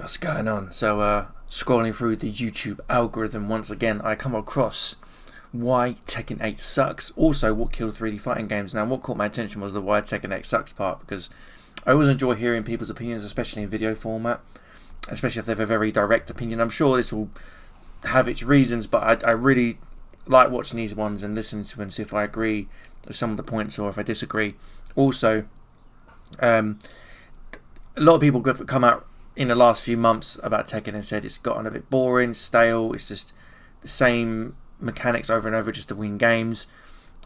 What's going on? So, scrolling through the YouTube algorithm once again, I come across why Tekken 8 sucks. Also, what killed 3D fighting games. Now, what caught my attention was the why Tekken 8 sucks part, because I always enjoy hearing people's opinions, especially in video format, especially if they have a very direct opinion. I'm sure this will have its reasons, but I really like watching these ones and listening to them and see if I agree with some of the points or if I disagree. Also, a lot of people have come out in the last few months about Tekken and said it's gotten a bit boring, stale, it's just the same mechanics over and over just to win games.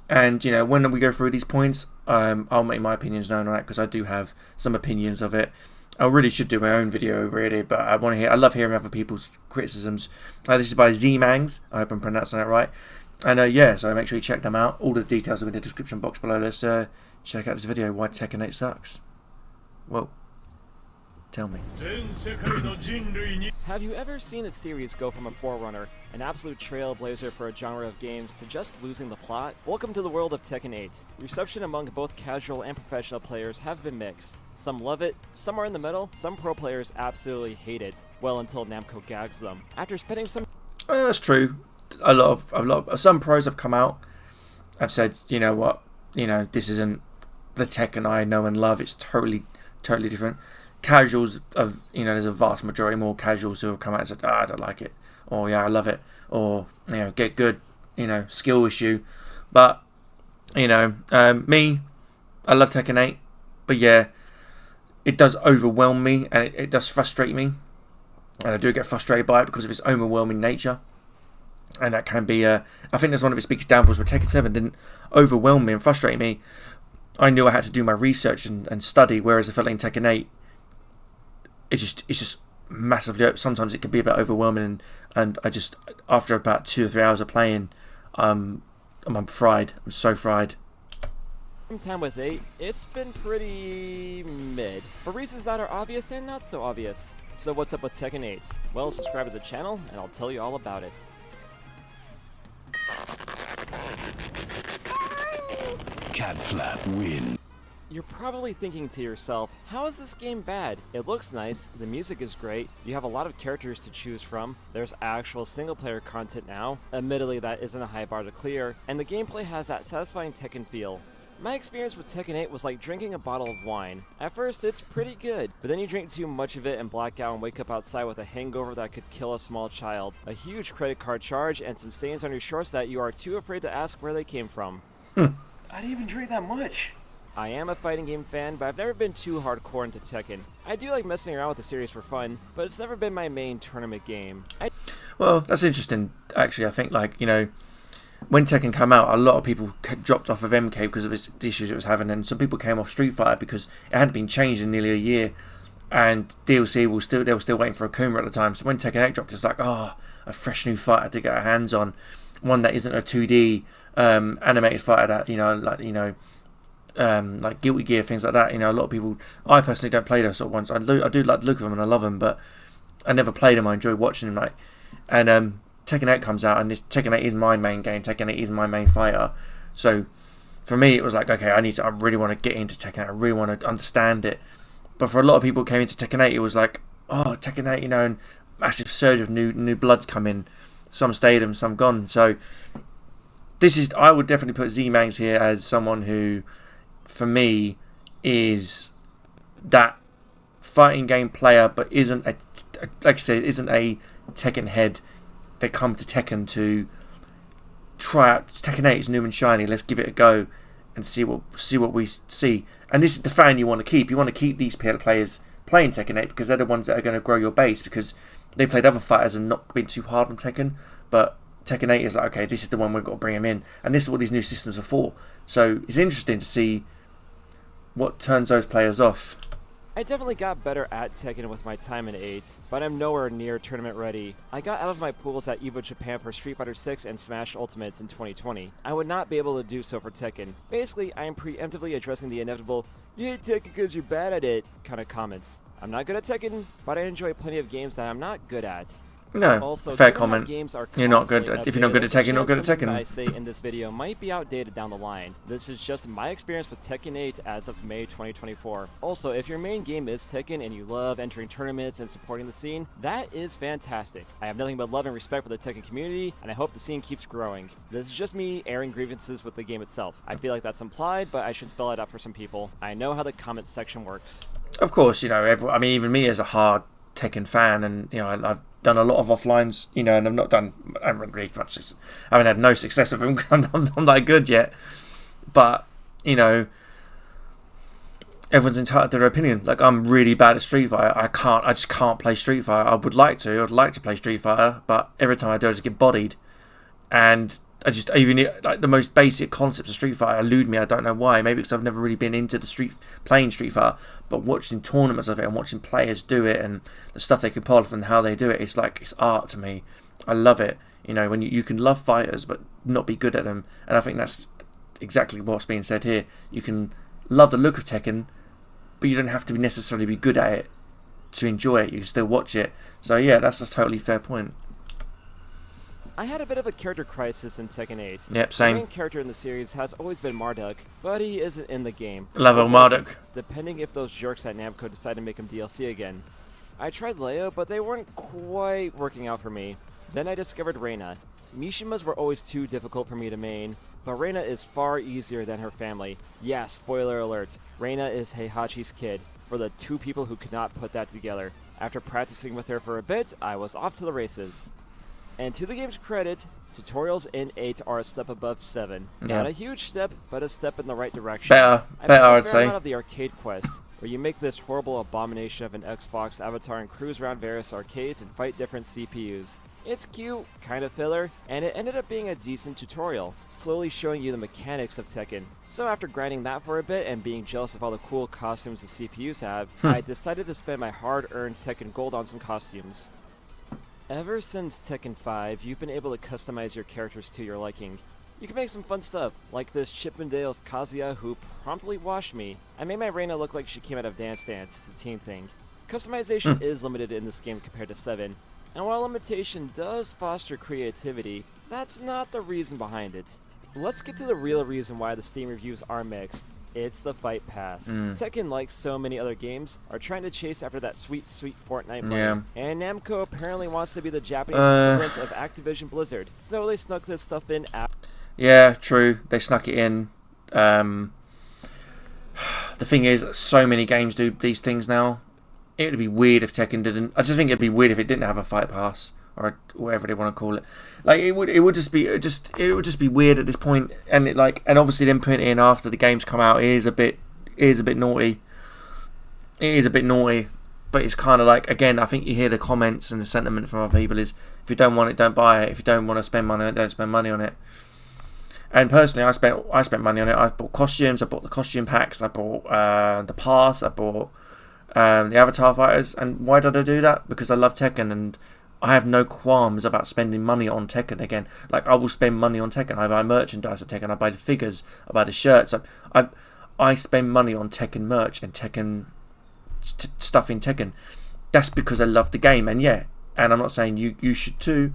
And, you know, when we go through these points, I'll make my opinions known on that, because I do have some opinions of it. I really should do my own video really, but I love hearing other people's criticisms. This is by Zmangz, I hope I'm pronouncing that right. And yeah, so make sure you check them out. All the details are in the description box below. Let's check out this video, why Tekken 8 sucks. Whoa. Tell me. Have you ever seen a series go from a forerunner, an absolute trailblazer for a genre of games, to just losing the plot? Welcome to the world of Tekken 8. Reception among both casual and professional players have been mixed. Some love it, some are in the middle, some pro players absolutely hate it, well until Namco gags them. After spending some... That's true. A lot of some pros have come out. I've said, you know what, this isn't the Tekken I know and love. It's totally different. Casuals of, there's a vast majority more casuals who have come out and said, I don't like it, or yeah, I love it, or get good, skill issue. But me, I love Tekken 8, but yeah, it does overwhelm me and it does frustrate me, and I do get frustrated by it because of its overwhelming nature. And that can be, I think that's one of its biggest downfalls. Where Tekken 7 didn't overwhelm me and frustrate me. I knew I had to do my research and study, whereas I felt like in Tekken 8, it's just massively. Sometimes it can be a bit overwhelming, and I just, after about 2 or 3 hours of playing, I'm fried. I'm so fried. Time with 8, it's been pretty mid, for reasons that are obvious and not so obvious. So what's up with Tekken 8? Well, subscribe to the channel and I'll tell you all about it. Cat flap win. You're probably thinking to yourself, how is this game bad? It looks nice, the music is great, you have a lot of characters to choose from, there's actual single player content now, admittedly that isn't a high bar to clear, and the gameplay has that satisfying Tekken feel. My experience with Tekken 8 was like drinking a bottle of wine. At first it's pretty good, but then you drink too much of it and black out and wake up outside with a hangover that could kill a small child, a huge credit card charge, and some stains on your shorts that you are too afraid to ask where they came from. I didn't even drink that much. I am a fighting game fan, but I've never been too hardcore into Tekken. I do like messing around with the series for fun, but it's never been my main tournament game. Well, that's interesting, actually. I think, when Tekken came out, a lot of people dropped off of MK because of the issues it was having, and some people came off Street Fighter because it hadn't been changed in nearly a year, and DLC they were still waiting for Akuma at the time. So when Tekken 8 dropped, it's like, a fresh new fighter to get our hands on, one that isn't a 2D animated fighter that like Guilty Gear, things like that. A lot of people. I personally don't play those sort of ones. I do like the look of them and I love them, but I never played them. I enjoy watching them. And Tekken 8 comes out, and this Tekken 8 is my main game. Tekken 8 is my main fighter. So for me, it was like, okay, I really want to get into Tekken 8. I really want to understand it. But for a lot of people who came into Tekken 8, it was like, Tekken 8, and massive surge of new bloods come in. Some stayed and some gone. So I would definitely put Zmangz here as someone who, for me, is that fighting game player, but isn't isn't a Tekken head. They come to Tekken to try out Tekken 8 is new and shiny. Let's give it a go and see what we see. And this is the fan you want to keep. You want to keep these players playing Tekken 8 because they're the ones that are going to grow your base, because they've played other fighters and not been too hard on Tekken. But Tekken 8 is like, okay, this is the one we've got to bring them in, and this is what these new systems are for. So it's interesting to see what turns those players off. I definitely got better at Tekken with my time in 8, but I'm nowhere near tournament ready. I got out of my pools at EVO Japan for Street Fighter 6 and Smash Ultimates in 2020. I would not be able to do so for Tekken. Basically, I am preemptively addressing the inevitable, you hate Tekken because you're bad at it kind of comments. I'm not good at Tekken, but I enjoy plenty of games that I'm not good at. No, Also, fair given how comment. games are You're not good constantly at, if you're not good at updated, there's Tekken, you're not good at a chance something that I Tekken. say in this video might be outdated down the line. This is just my experience with Tekken 8 as of May 2024. Also, if your main game is Tekken and you love entering tournaments and supporting the scene, that is fantastic. I have nothing but love and respect for the Tekken community, and I hope the scene keeps growing. This is just me airing grievances with the game itself. I feel like that's implied, but I should spell it out for some people. I know how the comment section works. Of course, you know, I mean, even me as a hard Tekken fan, and you know, I've done a lot of offlines, you know, and I haven't really much, I haven't had no success with them because I'm that good yet. But you know, everyone's entitled to their opinion. Like, I'm really bad at Street Fighter. I just can't play Street Fighter. I'd like to play Street Fighter, but every time I do, I just get bodied. And I just, even like the most basic concepts of Street Fighter elude me. I don't know why. Maybe because I've never really been into playing Street Fighter, but watching tournaments of it and watching players do it and the stuff they can pull off and how they do it, it's like, it's art to me. I love it. You know, when you can love fighters but not be good at them, and I think that's exactly what's being said here. You can love the look of Tekken, but you don't have to necessarily be good at it to enjoy it. You can still watch it. So yeah, that's a totally fair point. I had a bit of a character crisis in Tekken 8. Yep, same. The main character in the series has always been Marduk, but he isn't in the game. Love old Marduk. Depending if those jerks at Namco decide to make him DLC again. I tried Leo, but they weren't quite working out for me. Then I discovered Reina. Mishimas were always too difficult for me to main, but Reina is far easier than her family. Yeah, spoiler alert, Reina is Heihachi's kid, for the two people who could not put that together. After practicing with her for a bit, I was off to the races. And to the game's credit, tutorials in 8 are a step above 7. Yeah. Not a huge step, but a step in the right direction. Better, I'd say. Out of the arcade quest, where you make this horrible abomination of an Xbox avatar and cruise around various arcades and fight different CPUs. It's cute, kind of filler, and it ended up being a decent tutorial, slowly showing you the mechanics of Tekken. So after grinding that for a bit and being jealous of all the cool costumes the CPUs have, I decided to spend my hard-earned Tekken Gold on some costumes. Ever since Tekken 5, you've been able to customize your characters to your liking. You can make some fun stuff, like this Chippendale's Kazuya who promptly washed me. I made my Reina look like she came out of Dance Dance, it's a teen thing. Customization is limited in this game compared to 7, and while limitation does foster creativity, that's not the reason behind it. Let's get to the real reason why the Steam reviews are mixed. It's the Fight Pass. Tekken, like so many other games, are trying to chase after that sweet, sweet Fortnite money. Yeah. And Namco apparently wants to be the Japanese equivalent of Activision Blizzard, so they snuck this stuff in Yeah, true. They snuck it in. The thing is, so many games do these things now. It would be weird if Tekken didn't. I just think it'd be weird if it didn't have a Fight Pass or whatever they want to call it. Like it would just be weird at this point. And and obviously them putting it in after the games come out is a bit naughty. It is a bit naughty, but it's kind of like, again, I think you hear the comments and the sentiment from other people is, if you don't want it, don't buy it. If you don't want to spend money on it, don't spend money on it. And personally, I spent money on it. I bought costumes. I bought the costume packs. I bought the pass. I bought the Avatar fighters. And why did I do that? Because I love Tekken, and I have no qualms about spending money on Tekken again. Like, I will spend money on Tekken. I buy merchandise of Tekken. I buy the figures. I buy the shirts. I spend money on Tekken merch and Tekken stuff in Tekken. That's because I love the game. And yeah, and I'm not saying you should too.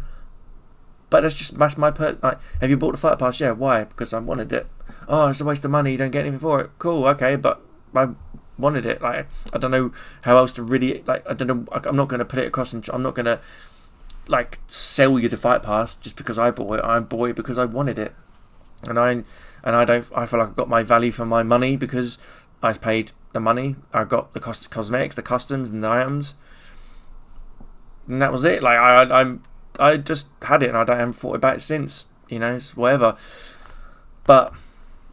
But that's my like, have you bought the Fight Pass? Yeah, why? Because I wanted it. Oh, it's a waste of money. You don't get anything for it. Cool, okay, but I wanted it. Like, I don't know how else to really, like, I don't know. I'm not going to put it across, and I'm not going to like sell you the Fight Pass just because I bought it. I bought it because I wanted it, and I feel like I got my value for my money because I paid the money. I got the cosmetics, the customs, and the items, and that was it. Like, I just had it, and I haven't thought about it since. You know, it's whatever. But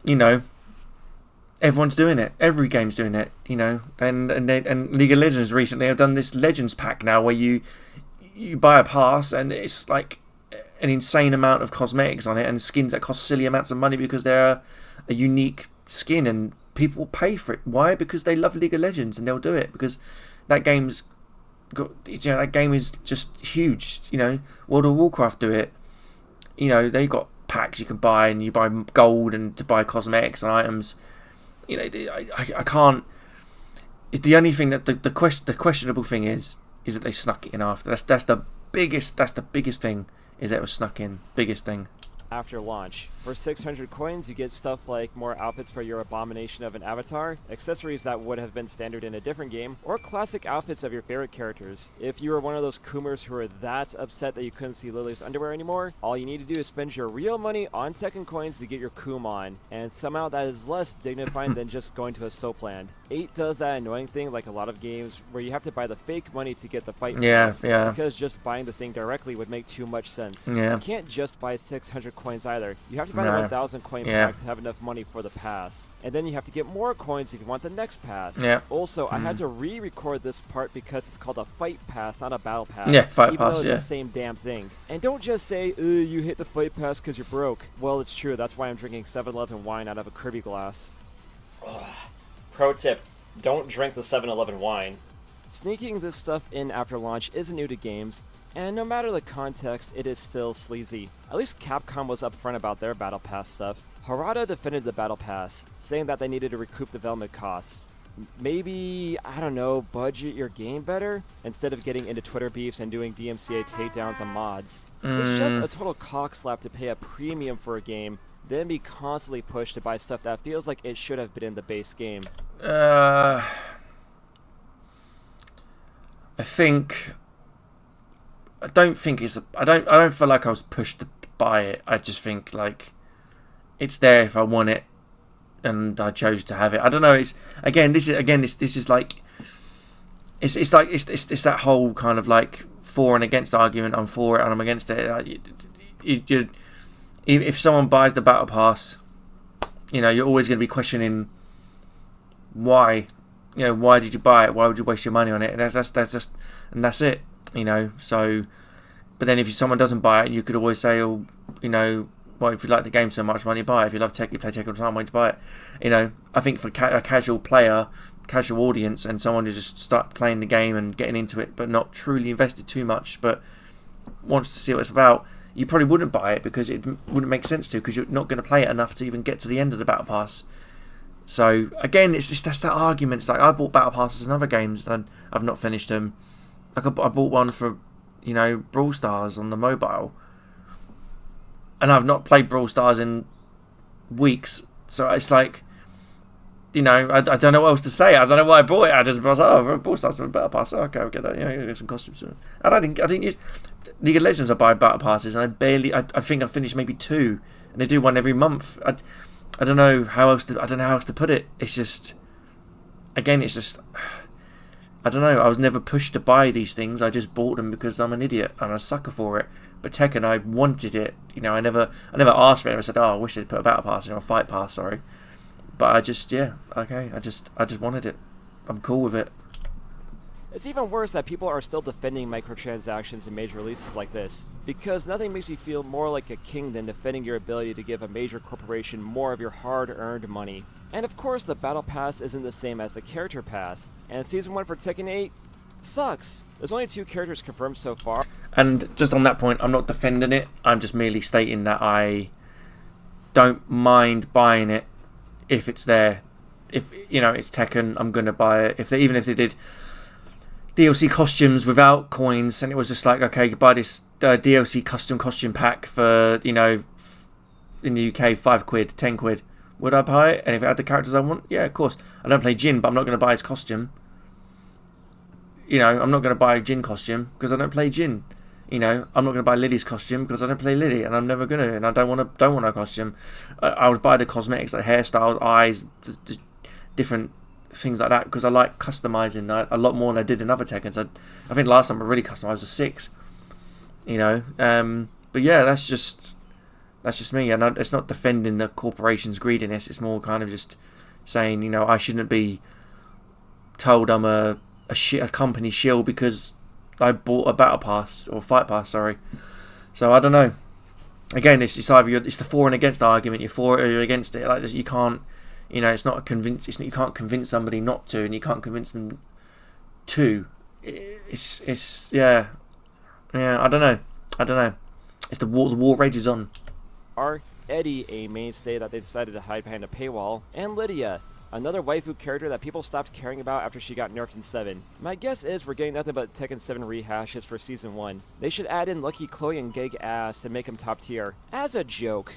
you know, everyone's doing it. Every game's doing it. You know, and League of Legends recently have done this Legends pack now, where you buy a pass, and it's like an insane amount of cosmetics on it, and skins that cost silly amounts of money because they're a unique skin, and people pay for it. Why? Because they love League of Legends, and they'll do it because that game's got, you know, that game is just huge. You know, World of Warcraft do it. You know, they've got packs you can buy, and you buy gold and to buy cosmetics and items. You know, I can't. The only thing that the questionable thing is that they snuck it in after. That's the the biggest thing, is that it was snuck in. Biggest thing. After launch. For 600 coins, you get stuff like more outfits for your abomination of an avatar, accessories that would have been standard in a different game, or classic outfits of your favorite characters. If you were one of those Coomers who are that upset that you couldn't see Lily's underwear anymore, all you need to do is spend your real money on Tekken coins to get your Coom on, and somehow that is less dignifying than just going to a soapland. 8 does that annoying thing like a lot of games where you have to buy the fake money to get the fight pass, because just buying the thing directly would make too much sense. You can't just buy 600 coins either. You have to buy the 1,000 coin pack to have enough money for the pass. And then you have to get more coins if you want the next pass. Also, I had to re-record this part because it's called a fight pass, not a battle pass. Fight even pass, though it's the same damn thing. And don't just say, you hit the fight pass because you're broke. Well, it's true. That's why I'm drinking 7-Eleven wine out of a Kirby glass. Pro tip, don't drink the 7-Eleven wine. Sneaking this stuff in after launch isn't new to games, and no matter the context, it is still sleazy. At least Capcom was upfront about their Battle Pass stuff. Harada defended the Battle Pass, saying that they needed to recoup development costs. Maybe, I don't know, budget your game better? Instead of getting into Twitter beefs and doing DMCA takedowns on mods. It's just a total cockslap to pay a premium for a game, then be constantly pushed to buy stuff that feels like it should have been in the base game. I don't feel like I was pushed to buy it. I just think like it's there if I want it, and I chose to have it. I don't know. It's this is like it's that whole kind of like for and against argument. I'm for it and I'm against it. If someone buys the battle pass, you're always going to be questioning why. Why did you buy it? Why would you waste your money on it? And that's it. So, but then if someone doesn't buy it, you could always say, well, if you like the game so much, why don't you buy it? If you love Tekken, you play Tekken all the time, why don't you buy it? I think for a casual player, casual audience, and someone who just start playing the game and getting into it, but not truly invested too much, but wants to see what it's about, you probably wouldn't buy it because it wouldn't make sense to, because you're not going to play it enough to even get to the end of the battle pass. So again, that's that argument. It's like I bought battle passes in other games and I've not finished them. Like I bought one for, Brawl Stars on the mobile, and I've not played Brawl Stars in weeks. So it's like, I don't know what else to say. I don't know why I bought it. I was like, Brawl Stars with a battle pass. Okay, I'll get that. Get some costumes. And I didn't use League of Legends. I buy battle passes, and I think I finished maybe 2, and they do one every month. I don't know how else to put it. It's just, again, I don't know. I was never pushed to buy these things. I just bought them because I'm an idiot. I'm a sucker for it. But Tekken, I wanted it. I never asked for it. I said, I wish they'd put a battle pass or a fight pass. Sorry, but I just, okay. I just wanted it. I'm cool with it. It's even worse that people are still defending microtransactions in major releases like this, because nothing makes you feel more like a king than defending your ability to give a major corporation more of your hard-earned money. And of course, the Battle Pass isn't the same as the Character Pass, and Season 1 for Tekken 8 sucks. There's only 2 characters confirmed so far. And just on that point, I'm not defending it, I'm just merely stating that I don't mind buying it if it's there. If, it's Tekken, I'm going to buy it. Even if they did DLC costumes without coins, and it was just like, okay, you buy this DLC costume pack for, in the UK, £5, 10 quid. Would I buy it? And if it had the characters I want, yeah, of course. I don't play Jin, but I'm not going to buy his costume. I'm not going to buy a Jin costume because I don't play Jin. I'm not going to buy Lily's costume because I don't play Lily, and I'm never going to, and I don't want a costume. I would buy the cosmetics, like hairstyles, eyes, the different things like that, because I like customizing a lot more than I did in other Tekkens. I think last time I really customized was 6. But yeah, that's just me, and it's not defending the corporation's greediness. It's more kind of just saying, I shouldn't be told I'm a company shill because I bought a battle pass or fight pass. Sorry. So I don't know. Again, it's either it's the for and against argument. You're for it or you're against it. Like you can't. It's not a convince. You can't convince somebody not to, and you can't convince them to. It's yeah. I don't know. It's the war rages on. Are Eddie, a mainstay that they decided to hide behind a paywall, and Lydia, another waifu character that people stopped caring about after she got nerfed in 7. My guess is we're getting nothing but Tekken 7 rehashes for Season 1. They should add in Lucky Chloe and Geg Ass and make them top tier. As a joke.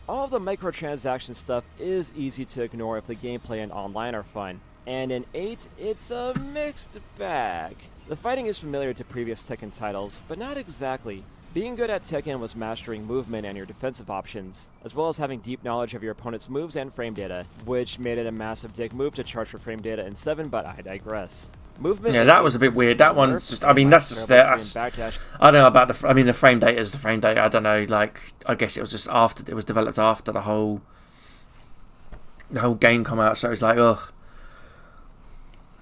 All of the microtransaction stuff is easy to ignore if the gameplay and online are fun. And in 8, it's a mixed bag. The fighting is familiar to previous Tekken titles, but not exactly. Being good at Tekken was mastering movement and your defensive options, as well as having deep knowledge of your opponent's moves and frame data, which made it a massive dick move to charge for frame data in 7, but I digress. Movement. Yeah, that was a bit weird. That one's just. I mean, that's just there. I don't know about the. I mean, the frame data is the frame data. I don't know. Like, I guess it was just after it was developed after the whole game come out. So it was like, ugh.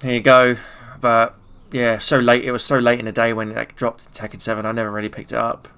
Here you go. But yeah, so late. It was so late in the day when it like, dropped in Tekken 7. I never really picked it up.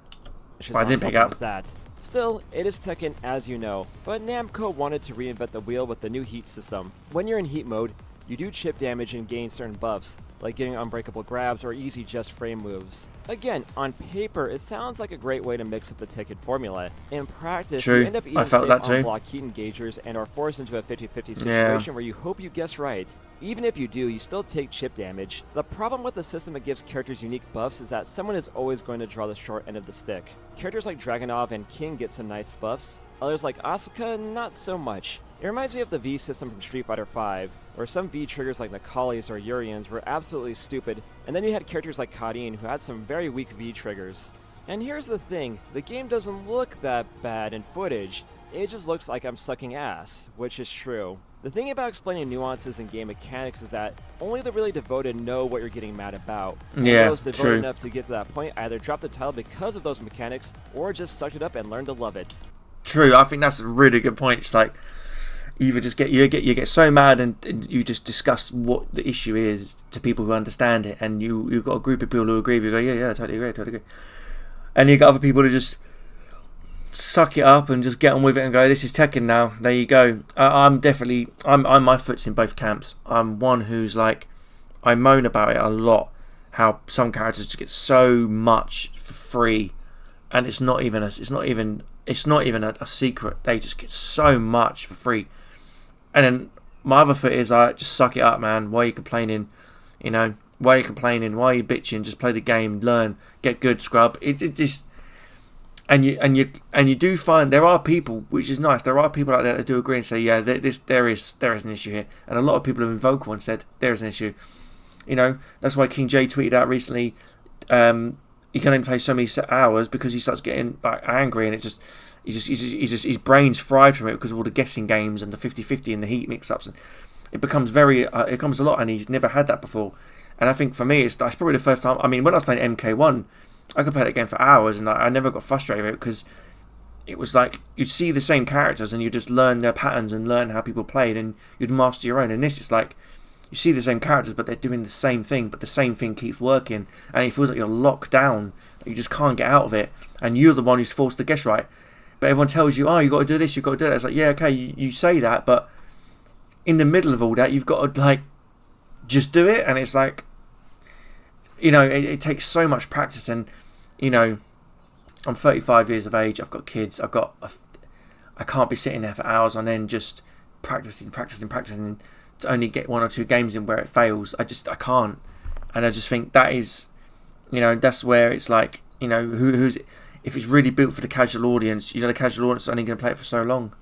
But I didn't pick it up. That. Still, it is Tekken as you know, but Namco wanted to reinvent the wheel with the new heat system. When you're in heat mode, you do chip damage and gain certain buffs, like getting unbreakable grabs or easy just frame moves. Again, on paper, it sounds like a great way to mix up the Tekken formula. In practice, you end up eating safe on-block heat engagers and are forced into a 50-50 situation where you hope you guess right. Even if you do, you still take chip damage. The problem with the system that gives characters unique buffs is that someone is always going to draw the short end of the stick. Characters like Dragunov and King get some nice buffs, others like Asuka, not so much. It reminds me of the V system from Street Fighter V, where some V triggers like Necalli's or Urian's were absolutely stupid, and then you had characters like Kadin who had some very weak V triggers. And here's the thing, the game doesn't look that bad in footage, it just looks like I'm sucking ass, which is true. The thing about explaining nuances in game mechanics is that only the really devoted know what you're getting mad about. And those devoted enough to get to that point either drop the title because of those mechanics, or just sucked it up and learned to love it. True, I think that's a really good point. It's like, you just you get so mad and you just discuss what the issue is to people who understand it, and you've got a group of people who agree with you, go, yeah, totally agree. And you got other people who just suck it up and just get on with it and go, this is Tekken now, there you go. I'm my foot's in both camps. I'm one who's like, I moan about it a lot, how some characters just get so much for free, and it's not even a secret. They just get so much for free. And then my other foot is, I just suck it up, man. Why are you complaining? You know, why are you complaining? Why are you bitching? Just play the game, learn, get good, scrub. It just, and you do find there are people, which is nice. There are people out there that do agree and say, yeah, there is an issue here, and a lot of people have been vocal and said there is an issue. You know, that's why King J tweeted out recently, you can only play so many hours because he starts getting like angry, and it just. His brain's fried from it because of all the guessing games and the 50-50 and the heat mix-ups. And it becomes it becomes a lot, and he's never had that before. And I think for me, that's probably the first time. I mean, when I was playing MK1, I could play that game for hours, and I never got frustrated with it because it was like you'd see the same characters and you just learn their patterns and learn how people played, and you'd master your own. And this is like you see the same characters, but they're doing the same thing, but the same thing keeps working, and it feels like you're locked down. You just can't get out of it, and you're the one who's forced to guess right. But everyone tells you, oh, you got to do this, you got to do that. It's like, yeah, okay, you say that, but in the middle of all that, you've got to like just do it. And it's like, you know, it takes so much practice. And you know, I'm 35 years of age. I've got kids. I can't be sitting there for hours on end just practicing to only get 1 or 2 games in where it fails. I can't. And I just think that is, you know, that's where it's like, you know, who's. If it's really built for the casual audience, you know, the casual audience is only going to play it for so long.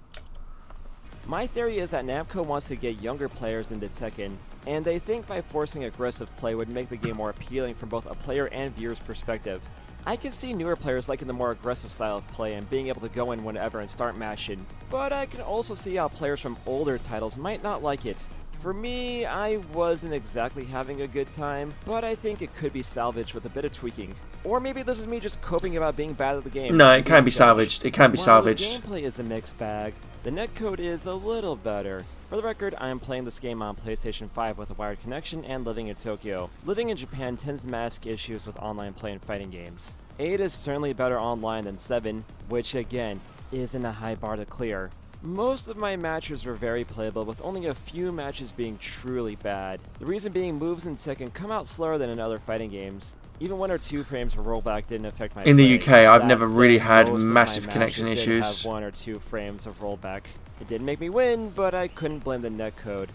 My theory is that Namco wants to get younger players into Tekken, and they think by forcing aggressive play would make the game more appealing from both a player and viewer's perspective. I can see newer players liking the more aggressive style of play and being able to go in whenever and start mashing, but I can also see how players from older titles might not like it. For me, I wasn't exactly having a good time, but I think it could be salvaged with a bit of tweaking. Or maybe this is me just coping about being bad at the game. No, it can be salvaged. It can be salvaged. The gameplay is a mixed bag. The netcode is a little better. For the record, I am playing this game on PlayStation 5 with a wired connection and living in Tokyo. Living in Japan tends to mask issues with online play and fighting games. 8 is certainly better online than 7, which again, isn't a high bar to clear. Most of my matches were very playable, with only a few matches being truly bad. The reason being moves in Tekken come out slower than in other fighting games. Even 1 or 2 frames of rollback didn't affect my In the play. UK, I've That never said, really had most of my massive connection matches did issues. have 1 or 2 frames of rollback. It didn't make me win, but I couldn't blame the netcode.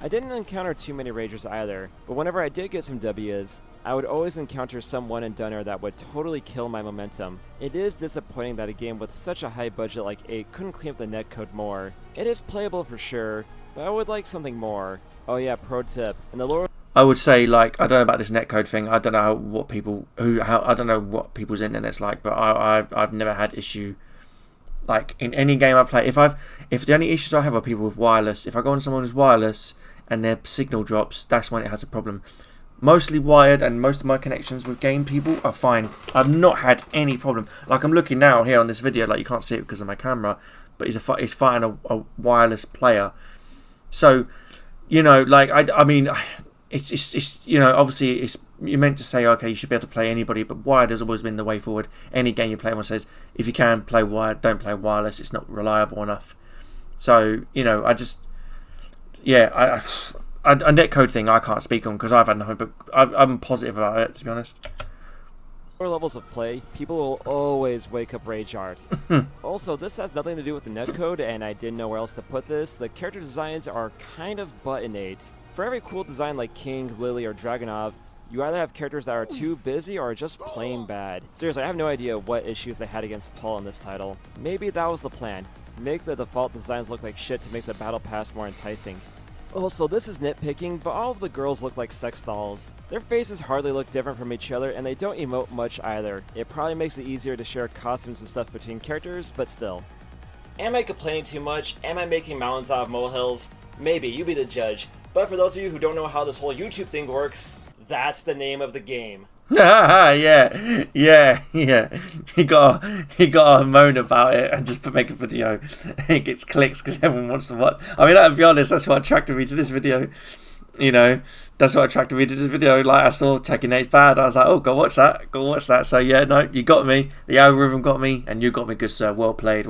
I didn't encounter too many ragers either, but whenever I did get some W's, I would always encounter some one-and-doneer that would totally kill my momentum. It is disappointing that a game with such a high budget like 8 couldn't clean up the netcode more. It is playable for sure, but I would like something more. Oh yeah, pro tip, in the lower... I would say, like, I don't know about this netcode thing. I don't know what people I don't know what people's internet's like, but I've never had issue. Like in any game I play, if the only issues I have are people with wireless. If I go on someone who's wireless and their signal drops, that's when it has a problem. Mostly wired, and most of my connections with game people are fine. I've not had any problem. Like I'm looking now here on this video, like you can't see it because of my camera, but he's fighting a wireless player. So, you know, like I mean, it's you know, obviously you're meant to say, okay, you should be able to play anybody, but wired has always been the way forward. Any game you play, one says if you can play wired, don't play wireless. It's not reliable enough. So you know, a netcode thing I can't speak on because I've had no, but I'm positive about it, to be honest. lower levels of play, people will always wake up rage arts. Also, this has nothing to do with the netcode, and I didn't know where else to put this. The character designs are kind of butt-innate. For every cool design like King, Lily, or Dragunov, you either have characters that are too busy or just plain bad. Seriously, I have no idea what issues they had against Paul in this title. Maybe that was the plan. Make the default designs look like shit to make the battle pass more enticing. Also, this is nitpicking, but all of the girls look like sex dolls. Their faces hardly look different from each other, and they don't emote much either. It probably makes it easier to share costumes and stuff between characters, but still. Am I complaining too much? Am I making mountains out of molehills? Maybe, you be the judge. But for those of you who don't know how this whole YouTube thing works, that's the name of the game. yeah. He got a moan about it and just make a video. It gets clicks because everyone wants to watch. I mean, I'll be honest, that's what attracted me to this video. You know, that's what attracted me to this video. Like, I saw Tekken 8's bad. I was like, oh, go watch that. So yeah, no, you got me. The algorithm got me, and you got me, good sir. Well played.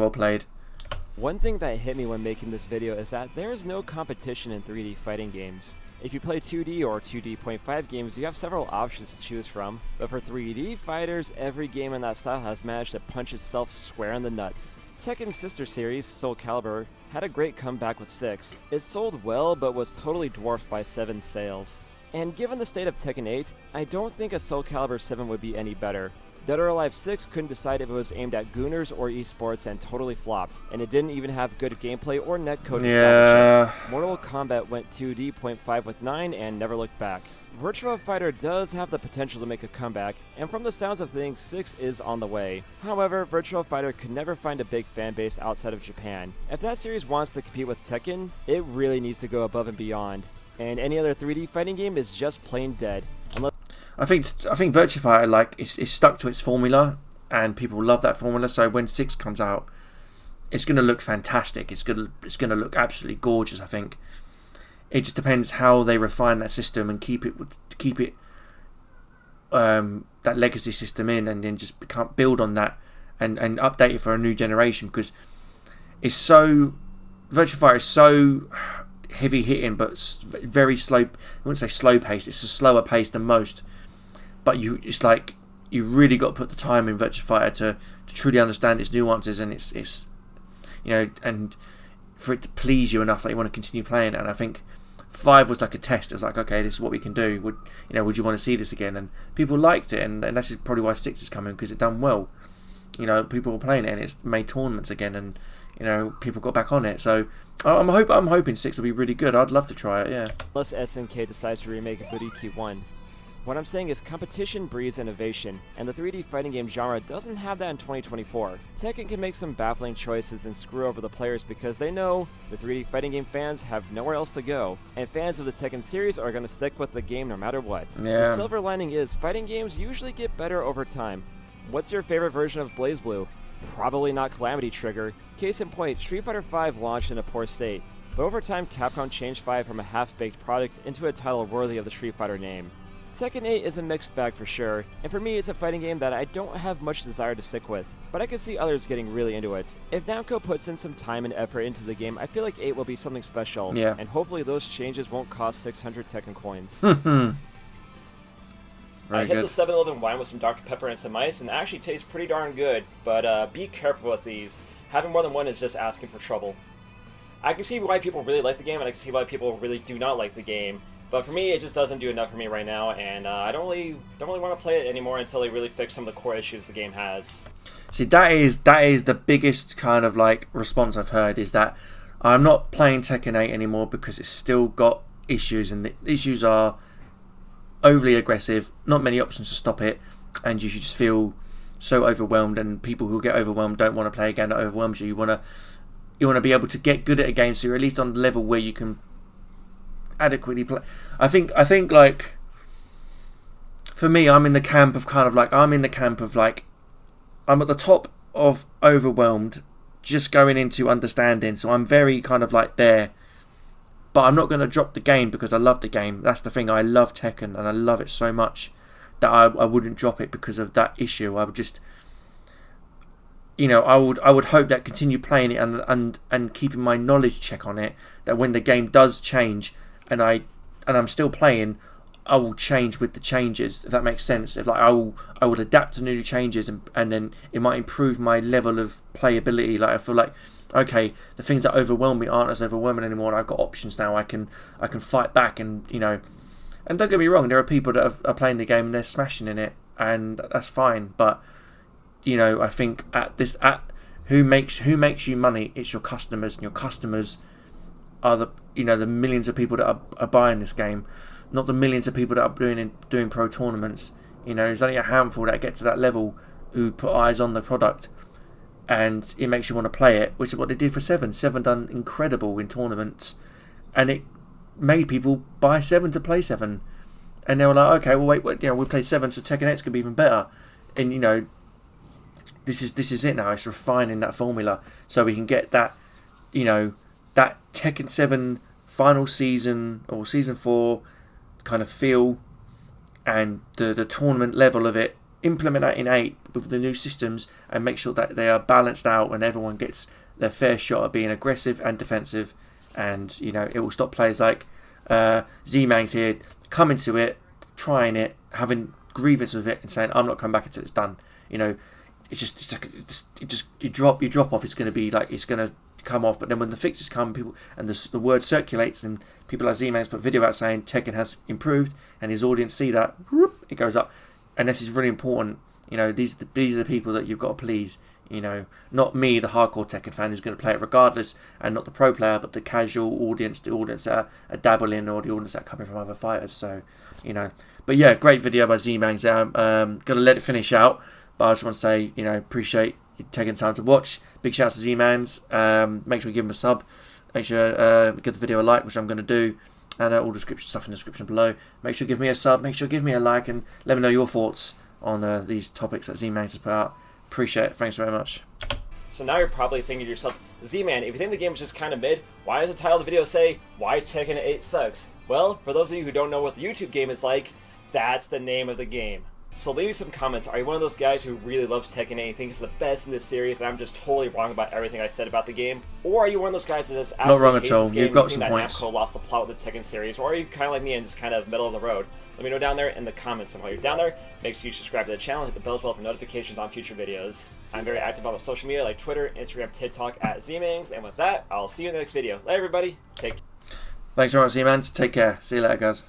One thing that hit me when making this video is that there is no competition in 3D fighting games. If you play 2D or 2D.5 games, you have several options to choose from, but for 3D fighters, every game in that style has managed to punch itself square in the nuts. Tekken's sister series, Soul Calibur, had a great comeback with 6. It sold well, but was totally dwarfed by 7's sales. And given the state of Tekken 8, I don't think a Soul Calibur 7 would be any better. Dead or Alive 6 couldn't decide if it was aimed at gooners or esports and totally flopped, and it didn't even have good gameplay or netcode to salvage it. Mortal Kombat went 2D.5 with 9 and never looked back. Virtua Fighter does have the potential to make a comeback, and from the sounds of things, 6 is on the way. However, Virtua Fighter could never find a big fan base outside of Japan. If that series wants to compete with Tekken, it really needs to go above and beyond. And any other 3D fighting game is just plain dead. I think Virtua Fighter, like, it's stuck to its formula, and people love that formula. So when 6 comes out, it's gonna look fantastic. It's gonna look absolutely gorgeous. I think it just depends how they refine that system and keep it that legacy system in, and then just build on that and update it for a new generation, because it's so Virtua Fighter is so heavy hitting, but very slow. I wouldn't say slow paced. It's a slower pace than most. But it's like you really got to put the time in Virtua Fighter to truly understand its nuances, and it's you know, and for it to please you enough that you want to continue playing it. And I think 5 was like a test. It was like, okay, this is what we can do. Would you want to see this again? And people liked it, and that's probably why 6 is coming, because it done well. You know, people were playing it, and it's made tournaments again, and you know, people got back on it. So I'm hoping 6 will be really good. I'd love to try it. Yeah. Unless SNK decides to remake Buriki 1. What I'm saying is competition breeds innovation, and the 3D fighting game genre doesn't have that in 2024. Tekken can make some baffling choices and screw over the players because they know the 3D fighting game fans have nowhere else to go, and fans of the Tekken series are going to stick with the game no matter what. Yeah. The silver lining is fighting games usually get better over time. What's your favorite version of BlazBlue? Probably not Calamity Trigger. Case in point, Street Fighter V launched in a poor state, but over time Capcom changed 5 from a half-baked product into a title worthy of the Street Fighter name. Tekken 8 is a mixed bag for sure, and for me it's a fighting game that I don't have much desire to stick with, but I can see others getting really into it. If Namco puts in some time and effort into the game, I feel like 8 will be something special, and hopefully those changes won't cost 600 Tekken coins. Very I hit good. the 7-Eleven wine with some Dr. Pepper and some ice, and it actually tastes pretty darn good. But be careful with these. Having more than one is just asking for trouble. I can see why people really like the game, and I can see why people really do not like the game. But for me, it just doesn't do enough for me right now, and I don't really want to play it anymore until they really fix some of the core issues the game has. See, that is the biggest kind of like response I've heard, is that I'm not playing Tekken 8 anymore because it's still got issues, and the issues are overly aggressive, not many options to stop it, and you should just feel so overwhelmed, and people who get overwhelmed don't want to play a game that overwhelms you. You want to be able to get good at a game, so you're at least on the level where you can adequately play. I think like, for me, I'm in the camp of I'm at the top of overwhelmed, just going into understanding, so I'm very kind of like there. But I'm not going to drop the game because I love the game. That's the thing. I love Tekken and I love it so much that I wouldn't drop it because of that issue. I would just, I would hope that continue playing it and keeping my knowledge check on it, that when the game does change and I'm still playing, I will change with the changes, if that makes sense. If like I will adapt to new changes, and then it might improve my level of playability. Like I feel like, okay, the things that overwhelm me aren't as overwhelming anymore, and I've got options now. I can fight back, and and don't get me wrong, there are people that are playing the game and they're smashing in it, and that's fine. But I think at who makes you money, it's your customers, and your customers are the millions of people that are buying this game, not the millions of people that are doing pro tournaments. There's only a handful that get to that level who put eyes on the product, and it makes you want to play it, which is what they did for 7. 7 done incredible in tournaments, and it made people buy 7 to play 7, and they were like, okay, well wait, we played 7, so Tekken 8's gonna be even better, and this is it now. It's refining that formula so we can get that that Tekken 7 final season or season 4 kind of feel, and the tournament level of it, implement that in 8 with the new systems, and make sure that they are balanced out and everyone gets their fair shot of being aggressive and defensive. And it will stop players like Zmangz here coming to it, trying it, having grievance with it, and saying, I'm not coming back until it's done. You drop off, it's going to be like, it's going to come off. But then when the fixes come, people, and the word circulates, and people like Zmangz put video out saying Tekken has improved, and his audience see that, whoop, it goes up. And this is really important. These are the people that you've got to please. Not me, the hardcore Tekken fan who's going to play it regardless, and not the pro player, but the casual audience, the audience that are dabbling, or the audience that are coming from other fighters. So, But yeah, great video by Zmangz. Going to let it finish out, but I just want to say, appreciate you taking time to watch. Big shout out to Zmangz. Make sure you give him a sub. Make sure give the video a like, which I'm going to do. And all the stuff in the description below. Make sure you give me a sub. Make sure you give me a like, and let me know your thoughts on these topics that Zmangz has put out. Appreciate it. Thanks very much. So now you're probably thinking to yourself, Z-Man, if you think the game is just kind of mid, why does the title of the video say, Why Tekken 8 Sucks? Well, for those of you who don't know what the YouTube game is like, that's the name of the game. So leave me some comments. Are you one of those guys who really loves Tekken 8 and thinks it's the best in this series, and I'm just totally wrong about everything I said about the game? Or are you one of those guys that just absolutely not wrong at hates all. this game, You've got and some think points. that Namco lost the plot with the Tekken series? Or are you kind of like me and just kind of middle of the road? Let me know down there in the comments. And while you're down there, make sure you subscribe to the channel, hit the bell as well for notifications on future videos. I'm very active on the social media like Twitter, Instagram, TikTok at Zmangz. And with that, I'll see you in the next video. Later, everybody. Take care. Thanks very much, Zmangz. Take care. See you later, guys.